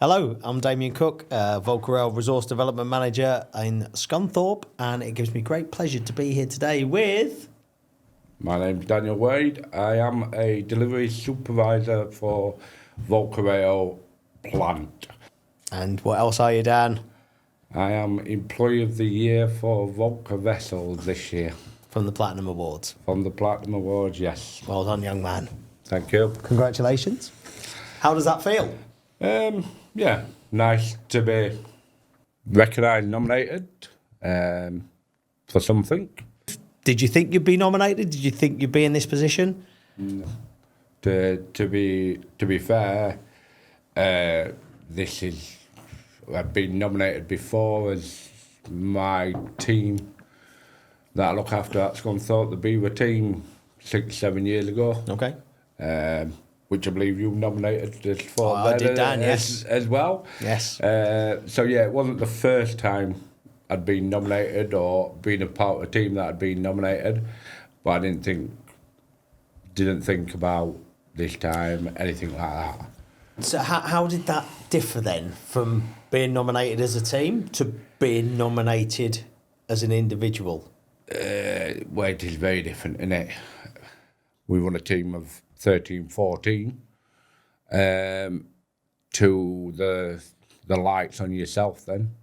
Hello, I'm Damian Cook, VolkerRail Resource Development Manager in Scunthorpe, and it gives me great pleasure to be here today with... My name's Daniel Wade. I am a delivery supervisor for VolkerRail plant. And what else are you, Dan? I am Employee of the Year for Volker Vessels this year. From the Platinum Awards. From the Platinum Awards, yes. Well done, young man. Thank you. Congratulations. How does that feel? Yeah, nice to be recognised, nominated for something. Did you think you'd be nominated? Did you think you'd be in this position? No. To be fair, this is... I've been nominated before as my team that I look after at Scunthorpe, the Beaver team, 6-7 years ago. Okay. Which I believe you nominated as for I did, Dan, yes. As well. Yes. So yeah, it wasn't the first time I'd been nominated or been a part of a team that had been nominated, but I didn't think about this time, anything like that. So how did that differ then from being nominated as a team to being nominated as an individual? Well, it is very different, isn't it? We won a team of 13, 14 to the lights on yourself then,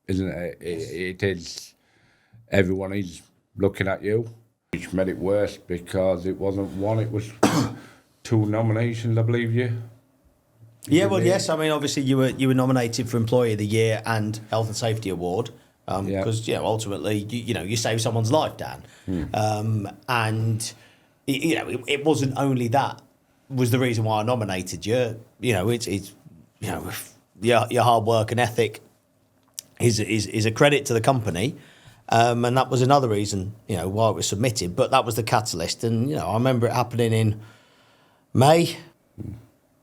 isn't it? It is, everyone is looking at you, which made it worse because it wasn't one, it was 2 nominations, I believe you. Yeah, well, yes. I mean, obviously, you were nominated for Employee of the Year and Health and Safety Award because ultimately, you save someone's life, Dan. And it wasn't only that was the reason why I nominated you. It's your hard work and ethic is a credit to the company, and that was another reason why it was submitted. But that was the catalyst, and I remember it happening in May.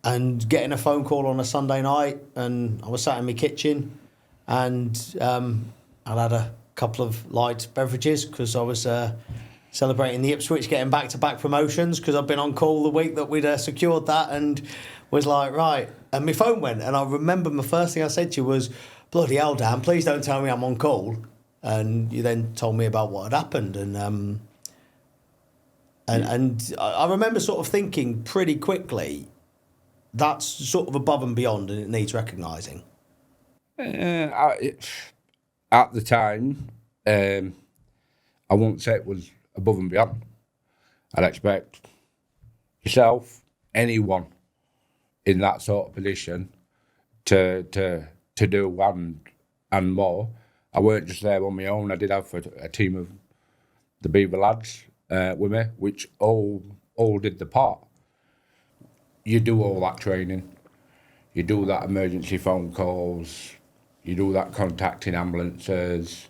And getting a phone call on a Sunday night, and I was sat in my kitchen, and I'd had a couple of light beverages because I was celebrating the Ipswich getting back-to-back promotions because I'd been on call the week that we'd secured that, and was like, right. And my phone went, and I remember my first thing I said to you was, bloody hell, Dan, please don't tell me I'm on call. And you then told me about what had happened, and I remember sort of thinking pretty quickly, that's sort of above and beyond, and it needs recognising. At the time, I won't say it was above and beyond. I'd expect yourself, anyone in that sort of position, to do and more. I weren't just there on my own. I did have a team of the Beaver lads with me, which all did the part. You do all that training, you do that emergency phone calls, you do that contacting ambulances,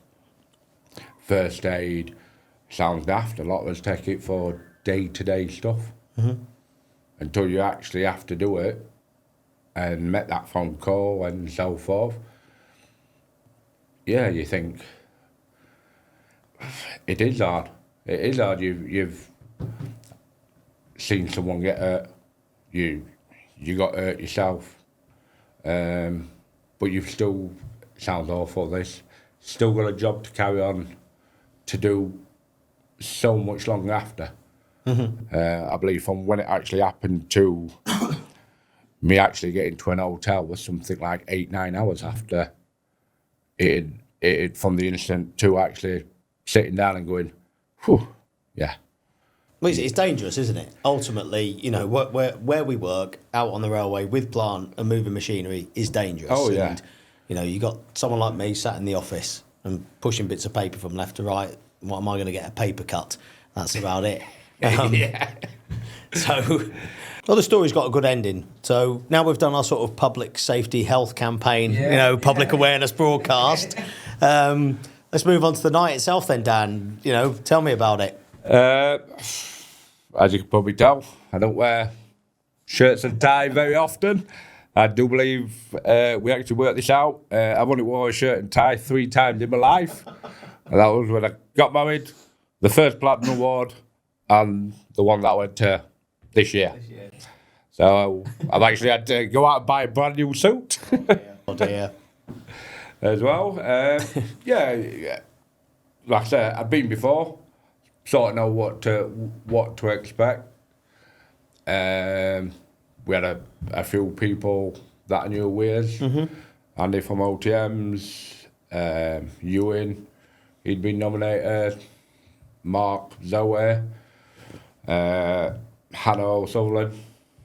first aid. Sounds daft, a lot of us take it for day-to-day stuff. Mm-hmm. Until you actually have to do it and make that phone call and so forth. Yeah, you think, it is hard. It is hard. You've seen someone get hurt. You got hurt yourself, but you've still, sounds awful this, still got a job to carry on to do so much long after. Mm-hmm. I believe from when it actually happened to me actually getting to an hotel was something like 8-9 hours after it from the incident to actually sitting down and going, whew, yeah. Well, it's dangerous, isn't it? Ultimately, where we work out on the railway with plant and moving machinery is dangerous. Oh, yeah. And, you got someone like me sat in the office and pushing bits of paper from left to right. What am I going to get? A paper cut. That's about it. Yeah. So, well, the story's got a good ending. So now we've done our sort of public safety health campaign, public awareness broadcast. Let's move on to the night itself then, Dan. Tell me about it. As you can probably tell, I don't wear shirts and tie very often. I do believe we actually worked this out. I've only worn a shirt and tie 3 times in my life. And that was when I got married, the first Platinum Award, and the one that I went to this year. So I've actually had to go out and buy a brand new suit Oh dear. as well. Yeah, like I said, I've been before, sort of know what to expect. We had a few people that I knew with. Andy from OTMs, Ewan, he'd been nominated. Mark, Zoe, Hannah O'Sullivan.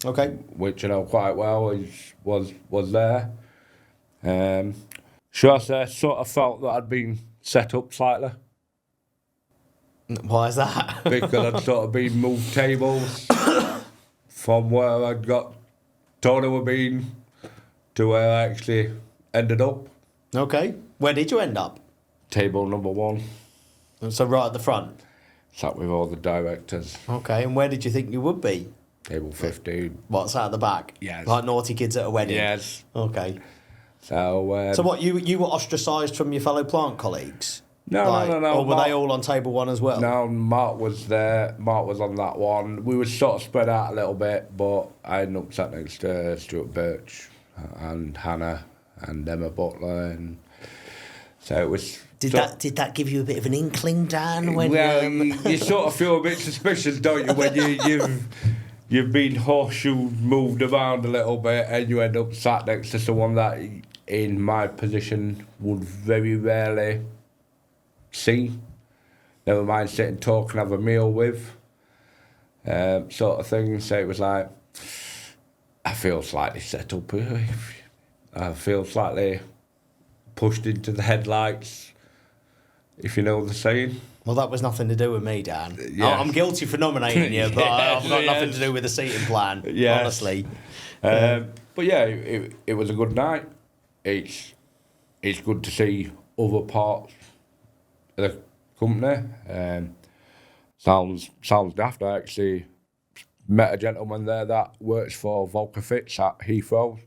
Okay. Which I know quite well, was there. Should I say, sort of felt that I'd been set up slightly. Why is that? Because I'd sort of been moved tables from where I'd got told I would been to where I actually ended up. Okay. Where did you end up? Table number 1. So right at the front. Sat with all the directors. Okay. And where did you think you would be? Table 15. What, sat at the back? Yes. Like naughty kids at a wedding? Yes. Okay. So. So what, you were ostracised from your fellow plant colleagues? No. Or were they all on table 1 as well? No, Mark was there. Mark was on that one. We were sort of spread out a little bit, but I ended up sat next to Stuart Birch and Hannah and Emma Butler, and so it was. Did that give you a bit of an inkling, Dan? When you sort of feel a bit suspicious, don't you, when you've been horseshoe moved around a little bit, and you end up sat next to someone that, in my position, would very rarely see. Never mind sitting, talking, have a meal with, sort of thing. So it was like, I feel slightly set up here. I feel slightly pushed into the headlights, if you know the saying. Well, that was nothing to do with me, Dan. Yeah. I'm guilty for nominating you, but I've got nothing to do with the seating plan, honestly. But yeah, it was a good night. It's good to see other parts of the company. Sounds daft. I actually met a gentleman there that works for VolkerRail at Heathrow.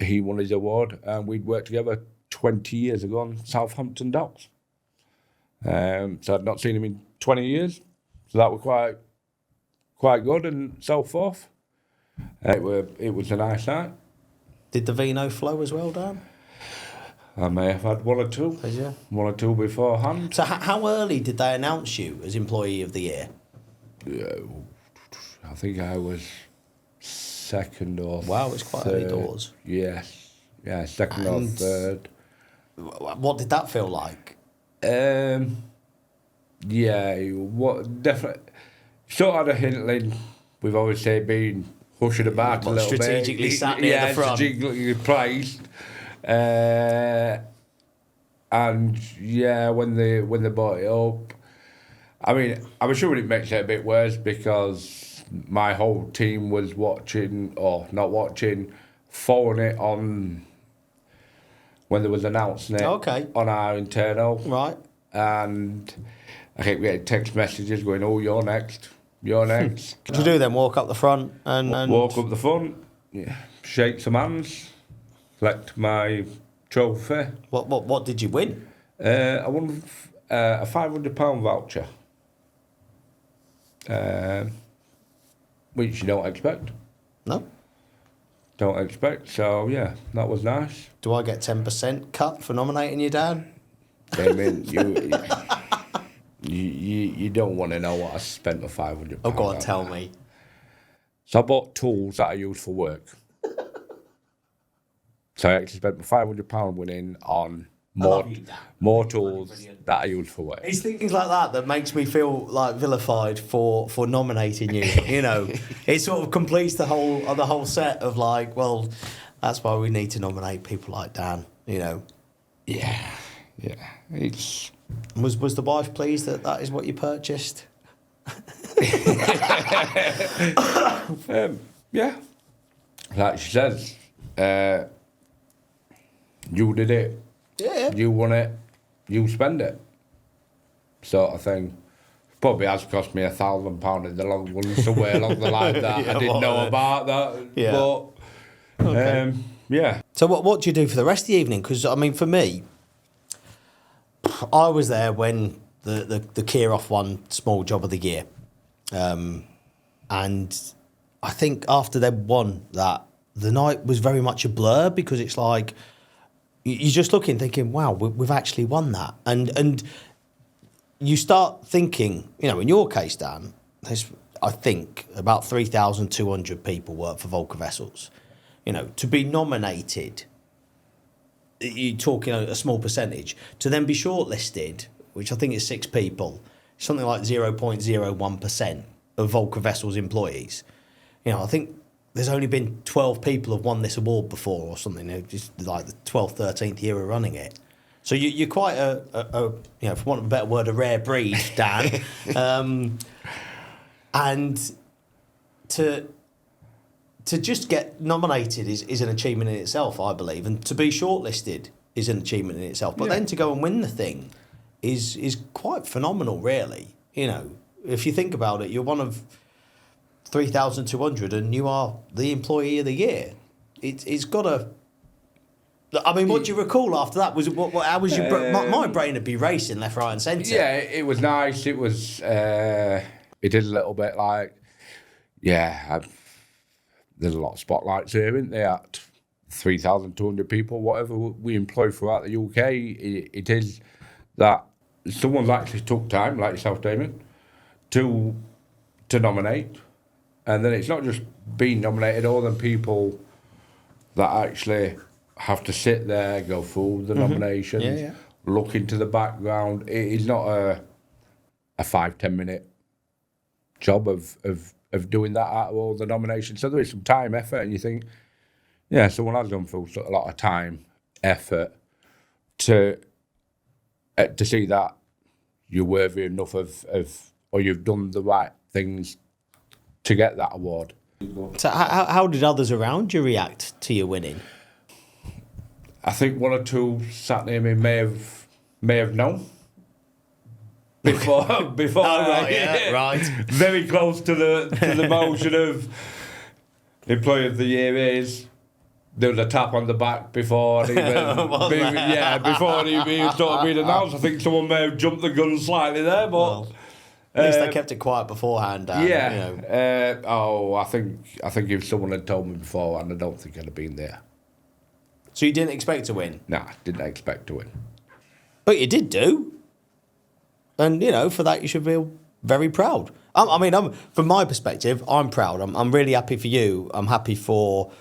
He won his award, and we'd worked together 20 years ago on Southampton docks. So I'd not seen him in 20 years, so that was quite good, and so forth. It was a nice night. Did the vino flow as well, Dan? I may have had one or two. Did you? One or two beforehand. So how early did they announce you as Employee of the Year? I think I was second or Wow, it's quite early doors. Yes. Yeah, second or third. What did that feel like? Definitely. Sort of had a hintling. We've always say been pushing about a little strategically bit. sat near the front. Strategically placed. And yeah, when they brought it up, I mean, I'm sure it makes it a bit worse because my whole team was watching, or not watching, following it on when there was announcing it on our internal. Right. And I kept getting text messages going, "Oh, you're next. You're next." What did you do then? Walk up the front and walk up the front, shake some hands, collect my trophy. What did you win? I won a £500 voucher, which you don't expect. No. Don't expect. So yeah, that was nice. Do I get 10% cut for nominating you, Dan? Damien, you don't want to know what I spent the £500. Oh, go on, tell me. So I bought tools that I use for work. So I actually spent £500 winning on more tools that I use for work. It's things like that makes me feel like vilified for nominating you. You know, it sort of completes the whole set of like, well, that's why we need to nominate people like Dan. You know. Yeah. It's was the wife pleased that is what you purchased? Yeah, like she says, you did it. Yeah. You won it. You spend it. Sort of thing. Probably has cost me £1,000 in the long run somewhere along the line that I didn't know about that. Yeah. But okay. Yeah. So what do you do for the rest of the evening? Because I mean, for me, I was there when the Kirov won Small Job of the Year, and I think after they won that, the night was very much a blur, because it's like you're just looking, thinking, wow, we've actually won that. And you start thinking, in your case, Dan, there's, I think, about 3,200 people work for Volker Vessels. To be nominated, you're talking a small percentage. To then be shortlisted, which I think is 6 people, something like 0.01% of Volker Vessels employees. I think there's only been 12 people have won this award before or something, just like the 12th, 13th year of running it. So you're quite a for want of a better word, a rare breed, Dan. And to just get nominated is an achievement in itself, I believe, and to be shortlisted is an achievement in itself. But then to go and win the thing is quite phenomenal, really. If you think about it, you're one of 3,200, and you are the Employee of the Year. It's got a. I mean, what do you recall after that? How was your my brain would be racing left, right, and centre. Yeah, it was nice. It was. It did a little bit like, there's a lot of spotlights here, isn't there? At 3,200 people, whatever we employ throughout the UK, it is that someone's actually took time, like yourself, Damian, to nominate. And then it's not just being nominated, all them people that actually have to sit there, go through the nominations, look into the background. It is not a 5-10 minute job of doing that out of all the nominations. So there is some time, effort, and you think, someone has gone through a lot of time, effort to see that you're worthy enough of or you've done the right things to get that award. So how did others around you react to your winning? I think one or two sat near me may have known before. Oh, right. Very close to the motion of Employee of the Year is. There was a tap on the back before even before he started being announced. I think someone may have jumped the gun slightly there, but. At least they kept it quiet beforehand. I think if someone had told me beforehand, I don't think I'd have been there. So you didn't expect to win? Nah, didn't expect to win. But you did do. And, for that you should feel very proud. From my perspective, I'm proud. I'm really happy for you. I'm happy for,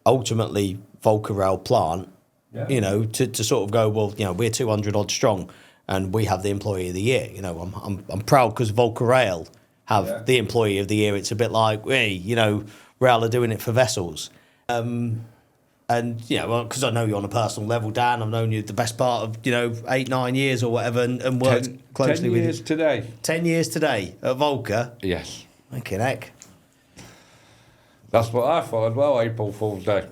ultimately, VolkerRail plant, to sort of go, well, we're 200 odd strong. And we have the Employee of the Year. I'm proud because VolkerRail have the Employee of the Year. It's a bit like, Rail are doing it for Vessels. And, because I know you on a personal level, Dan, I've known you the best part of, 8-9 years or whatever, and worked closely with you. 10 years today. 10 years today at Volker? Yes. Okay, heck. That's what I thought as well, April Fool's Day.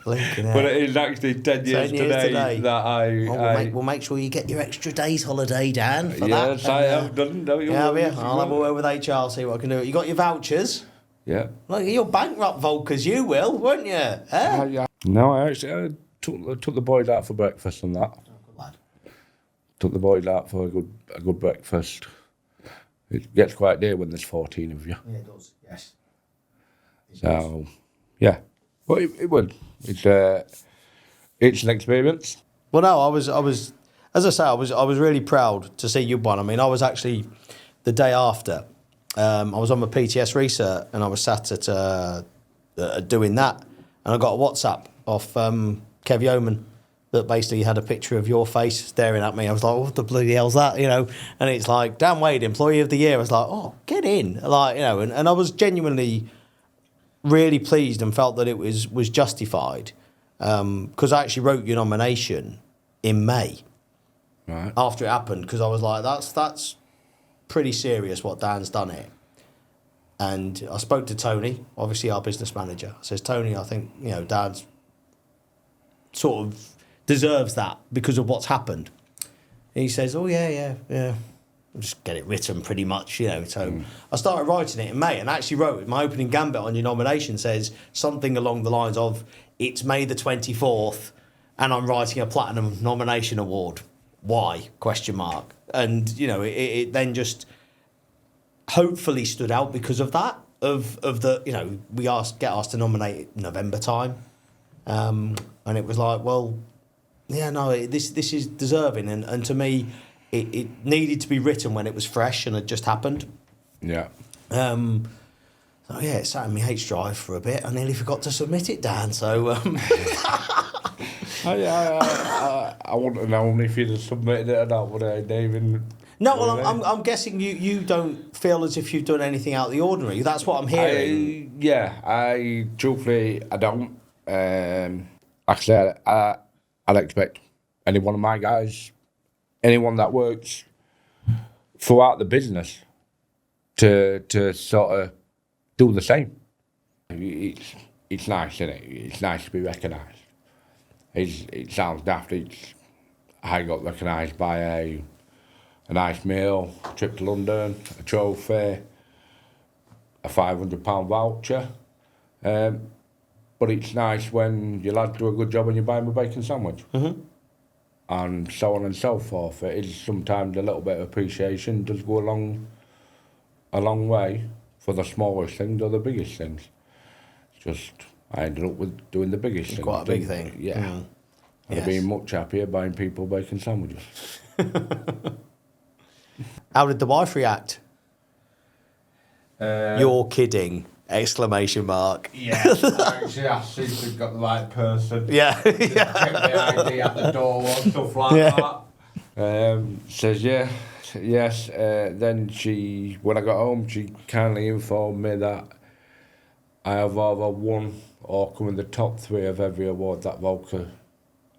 But it is actually 10 years today that we'll make sure you get your extra days holiday, Dan, for that. Yes, I have done. Don't you? I'll have a word with HR, see what I can do. You got your vouchers? Yeah. Look, you'll bankrupt Volkers, you will, won't you? Yeah. No, I actually took the boys out for breakfast and that. Good lad. Took the boys out for a good breakfast. It gets quite dear when there's 14 of you. Yeah, it does, yes. So, yeah. But it would. It's an experience. Well, no, I was, as I say, I was really proud to see you won. I was actually, the day after, I was on my PTS research and I was sat at doing that, and I got a WhatsApp off Kev Yeoman that basically had a picture of your face staring at me. I was like, what the bloody hell's that, And it's like, Dan Wade, Employee of the Year. I was like, oh, get in. And I was genuinely really pleased and felt that it was justified, because I actually wrote your nomination in May, right after it happened, because I was like, that's pretty serious what Dan's done here. And I spoke to Tony, obviously our business manager. I says, Tony, I think Dan's sort of deserves that because of what's happened. And he says, oh yeah. I'll just get it written pretty much, So I started writing it in May, and I actually wrote my opening gambit on your nomination says something along the lines of, it's May the 24th and I'm writing a platinum nomination award. Why? ? And, it then just hopefully stood out because of that. Of the, you know, get asked to nominate November time, and it was like, well, yeah, no, this is deserving, and to me, it needed to be written when it was fresh and had just happened. Yeah. So yeah, it sat in my H drive for a bit. I nearly forgot to submit it, Dan. So I want to know if you'd have submitted it or not, would I, David? no, well, I'm guessing you don't feel as if you've done anything out of the ordinary. That's what I'm hearing. I truthfully, I don't. Like I said, I'd expect any one of my guys, anyone that works throughout the business, to sort of do the same. It's nice, isn't it? It's nice to be recognised. It sounds daft. I got recognised by a nice meal, a trip to London, a trophy, a £500 voucher. But it's nice when your lads do a good job and you buy them a bacon sandwich. Mm-hmm. And so on and so forth. It is sometimes a little bit of appreciation does go a long way for the smallest things or the biggest things. It's just, I ended up with doing the biggest thing. Quite a big thing. Yeah. Mm. I'd have been much happier buying people bacon sandwiches. How did the wife react? You're kidding! Exclamation mark. Yeah, she asked if we'd got the right person. Yeah. Check the ID at the door or stuff like that. Says yes. Then when I got home, she kindly informed me that I have either won or come in the top 3 of every award that Volker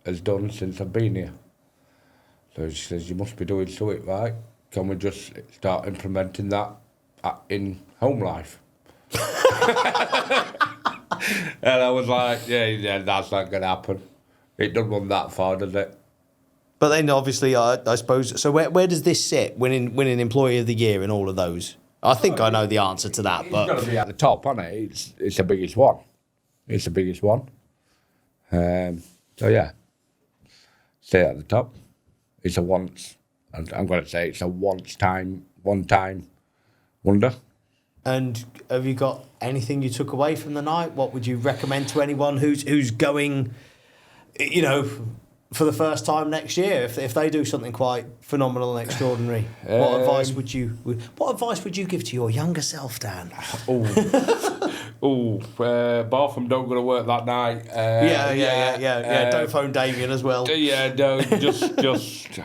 has done since I've been here. So she says, you must be doing something right. Can we just start implementing that in home life? And I was like, yeah, that's not going to happen. It doesn't run that far, does it? But then, obviously, I suppose. So where does this sit? Winning Employee of the Year in all of those? I think I know the answer to that. But it's got to be at the top, hasn't it? It's the biggest one. It's the biggest one. So yeah, stay at the top. It's a once. I'm going to say it's a one time wonder. And have you got anything you took away from the night? What would you recommend to anyone who's going, you know, for the first time next year? If they do something quite phenomenal and extraordinary, what advice would you give to your younger self, Dan? Both of them don't go to work that night. Yeah. Don't phone Damian as well. Yeah, no, just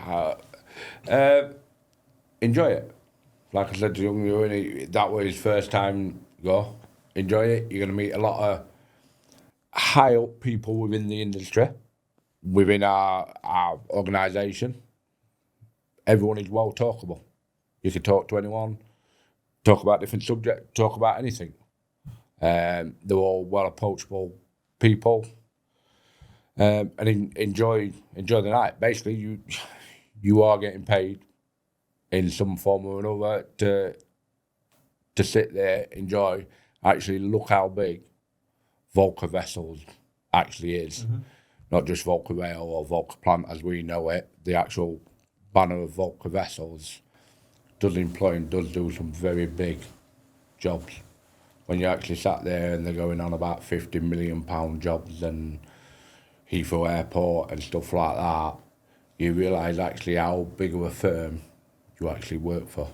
enjoy it. Like I said to young, that was his first time go. Enjoy it. You're going to meet a lot of high up people within the industry, within our organisation. Everyone is well talkable. You can talk to anyone, talk about different subjects, talk about anything. They're all well approachable people, and enjoy the night. Basically, you are getting paid in some form or another to sit there, enjoy, actually look how big Volker Vessels actually is. Mm-hmm. Not just VolkerRail or Volker Plant as we know it. The actual banner of Volker Vessels does employ and does do some very big jobs. When you actually sat there and they're going on about £50 million jobs and Heathrow Airport and stuff like that, you realise actually how big of a firm you actually work for.